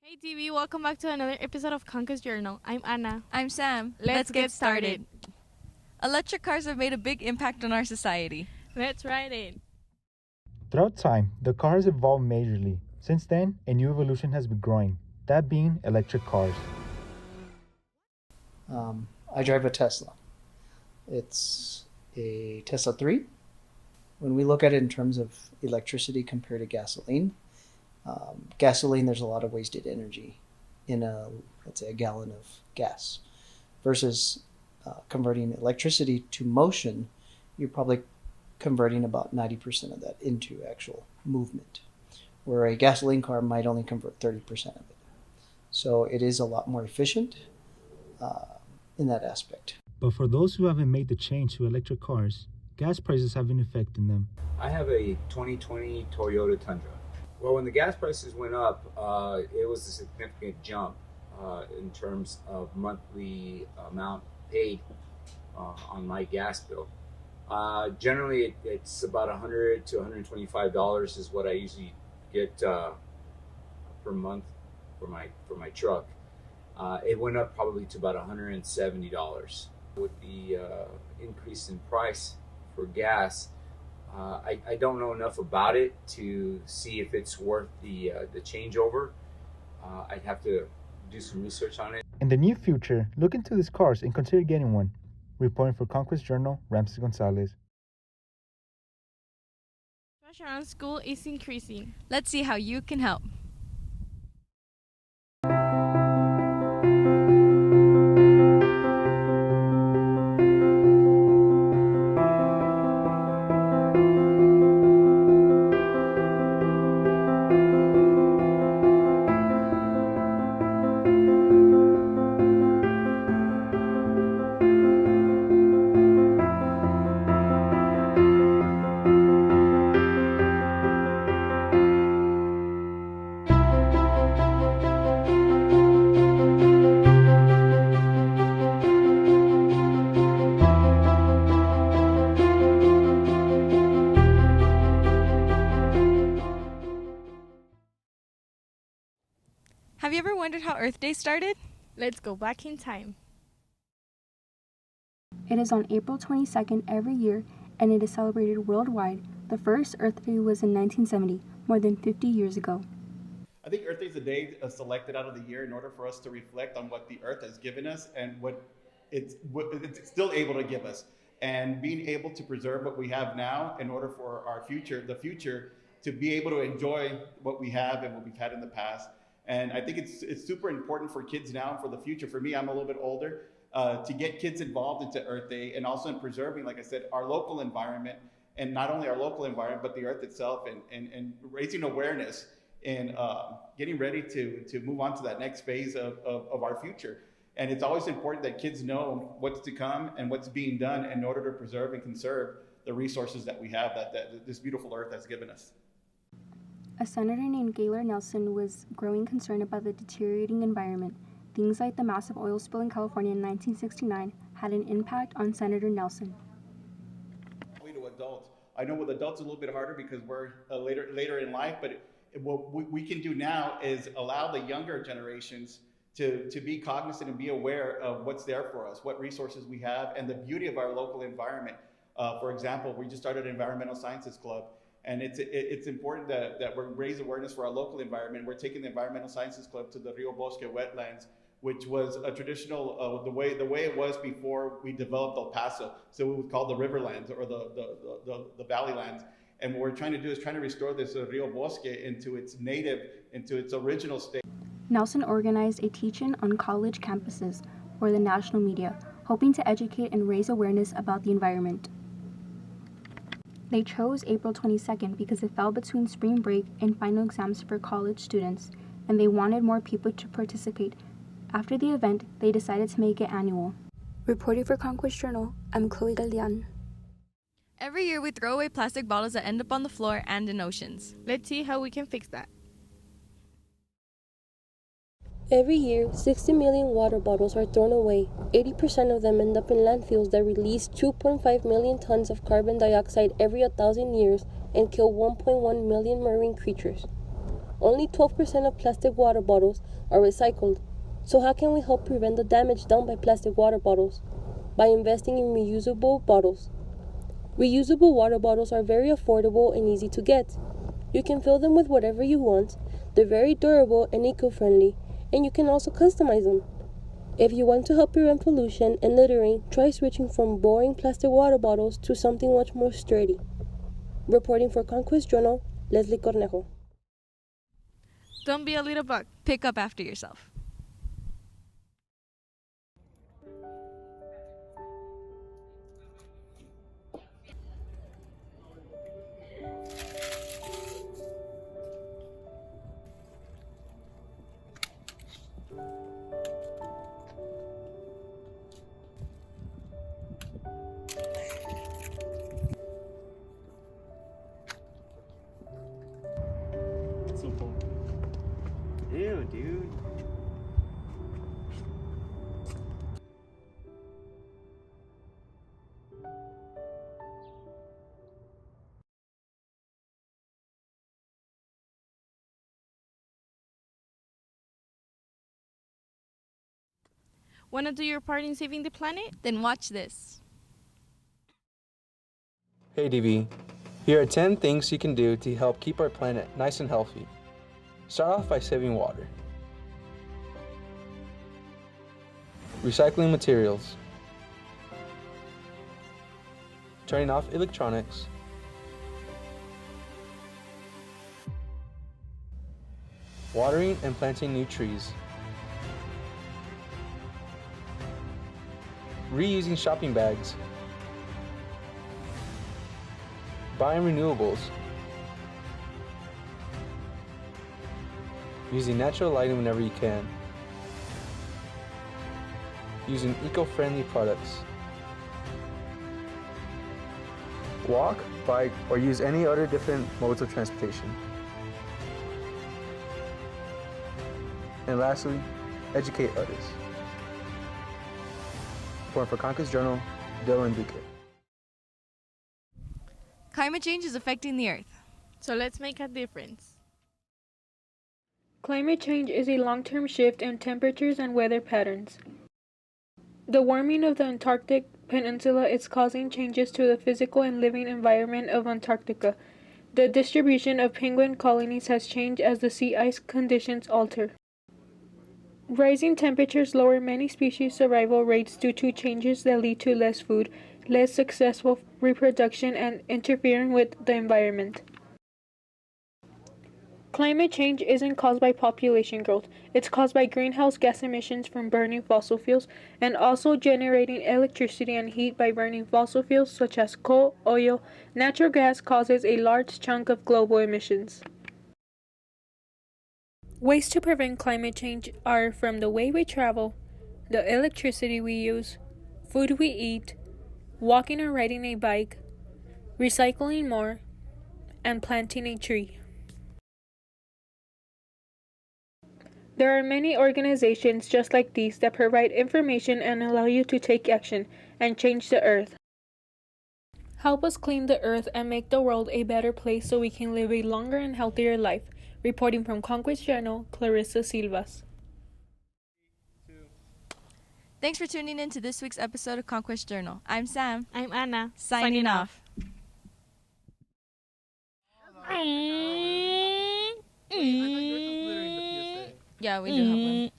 Hey TV, welcome back to another episode of Conquest Journal. I'm Anna. I'm Sam. Let's get started. Electric cars have made a big impact on our society. Let's ride it. Throughout time, the car has evolved majorly. Since then, a new evolution has been growing, that being electric cars. I drive a Tesla. It's a Tesla 3. When we look at it in terms of electricity compared to gasoline, gasoline, there's a lot of wasted energy in let's say a gallon of gas versus converting electricity to motion. You're probably converting about 90% of that into actual movement, where a gasoline car might only convert 30% of it. So it is a lot more efficient in that aspect. But for those who haven't made the change to electric cars, gas prices have an effect on them. I have a 2020 Toyota Tundra. Well, when the gas prices went up, it was a significant jump in terms of monthly amount paid on my gas bill. Generally, it's about $100 to $125 is what I usually get per month for my truck. It went up probably to about $170. With the increase in price for gas, I don't know enough about it to see if it's worth the changeover. I'd have to do some research on it. In the near future, look into these cars and consider getting one. Reporting for Conquest Journal, Ramses Gonzalez. Pressure on school is increasing. Let's see how you can help. Have you ever wondered how Earth Day started? Let's go back in time. It is on April 22nd every year, and it is celebrated worldwide. The first Earth Day was in 1970, more than 50 years ago. I think Earth Day is a day selected out of the year in order for us to reflect on what the Earth has given us and what it's still able to give us, and being able to preserve what we have now in order for our future, to be able to enjoy what we have and what we've had in the past. And I think it's super important for kids now and for the future. For me, I'm a little bit older, to get kids involved into Earth Day and also in preserving, like I said, our local environment, and not only our local environment, but the Earth itself, and raising awareness and getting ready to move on to that next phase of our future. And it's always important that kids know what's to come and what's being done in order to preserve and conserve the resources that we have, that this beautiful Earth has given us. A senator named Gaylord Nelson was growing concerned about the deteriorating environment. Things like the massive oil spill in California in 1969 had an impact on Senator Nelson. To adults, I know with adults it's a little bit harder because we're later in life, but what we can do now is allow the younger generations to be cognizant and be aware of what's there for us, what resources we have, and the beauty of our local environment. For example, we just started an environmental sciences club. And it's important that we raise awareness for our local environment. We're taking the Environmental Sciences Club to the Rio Bosque wetlands, which was a traditional, the way it was before we developed El Paso. So it was called the Riverlands or the Valley Lands. And what we're trying to do is trying to restore this Rio Bosque into its original state. Nelson organized a teach-in on college campuses for the national media, hoping to educate and raise awareness about the environment. They chose April 22nd because it fell between spring break and final exams for college students, and they wanted more people to participate. After the event, they decided to make it annual. Reporting for Conquest Journal, I'm Chloe Galdian. Every year we throw away plastic bottles that end up on the floor and in oceans. Let's see how we can fix that. Every year, 60 million water bottles are thrown away. 80% of them end up in landfills that release 2.5 million tons of carbon dioxide every 1,000 years and kill 1.1 million marine creatures. Only 12% of plastic water bottles are recycled. So how can we help prevent the damage done by plastic water bottles? By investing in reusable bottles. Reusable water bottles are very affordable and easy to get. You can fill them with whatever you want. They're very durable and eco-friendly, and you can also customize them. If you want to help prevent pollution and littering, try switching from boring plastic water bottles to something much more sturdy. Reporting for Conquest Journal, Leslie Cornejo. Don't be a little bug. Pick up after yourself. Ew, dude. Wanna do your part in saving the planet? Then watch this. Hey DV, here are 10 things you can do to help keep our planet nice and healthy. Start off by saving water. Recycling materials. Turning off electronics. Watering and planting new trees. Reusing shopping bags. Buying renewables. Using natural lighting whenever you can. Using eco-friendly products. Walk, bike, or use any other different modes of transportation. And lastly, educate others. Reporting for Conquest Journal, Dylan Duque. Climate change is affecting the Earth. So let's make a difference. Climate change is a long-term shift in temperatures and weather patterns. The warming of the Antarctic Peninsula is causing changes to the physical and living environment of Antarctica. The distribution of penguin colonies has changed as the sea ice conditions alter. Rising temperatures lower many species' survival rates due to changes that lead to less food, less successful reproduction, and interfering with the environment. Climate change isn't caused by population growth. It's caused by greenhouse gas emissions from burning fossil fuels and also generating electricity and heat by burning fossil fuels such as coal, oil. Natural gas causes a large chunk of global emissions. Ways to prevent climate change are from the way we travel, the electricity we use, food we eat, walking or riding a bike, recycling more, and planting a tree. There are many organizations just like these that provide information and allow you to take action and change the earth. Help us clean the earth and make the world a better place so we can live a longer and healthier life. Reporting from Conquest Journal, Clarissa Silvas. Thanks for tuning in to this week's episode of Conquest Journal. I'm Sam. I'm Anna. Signing off. Yeah, we do have one.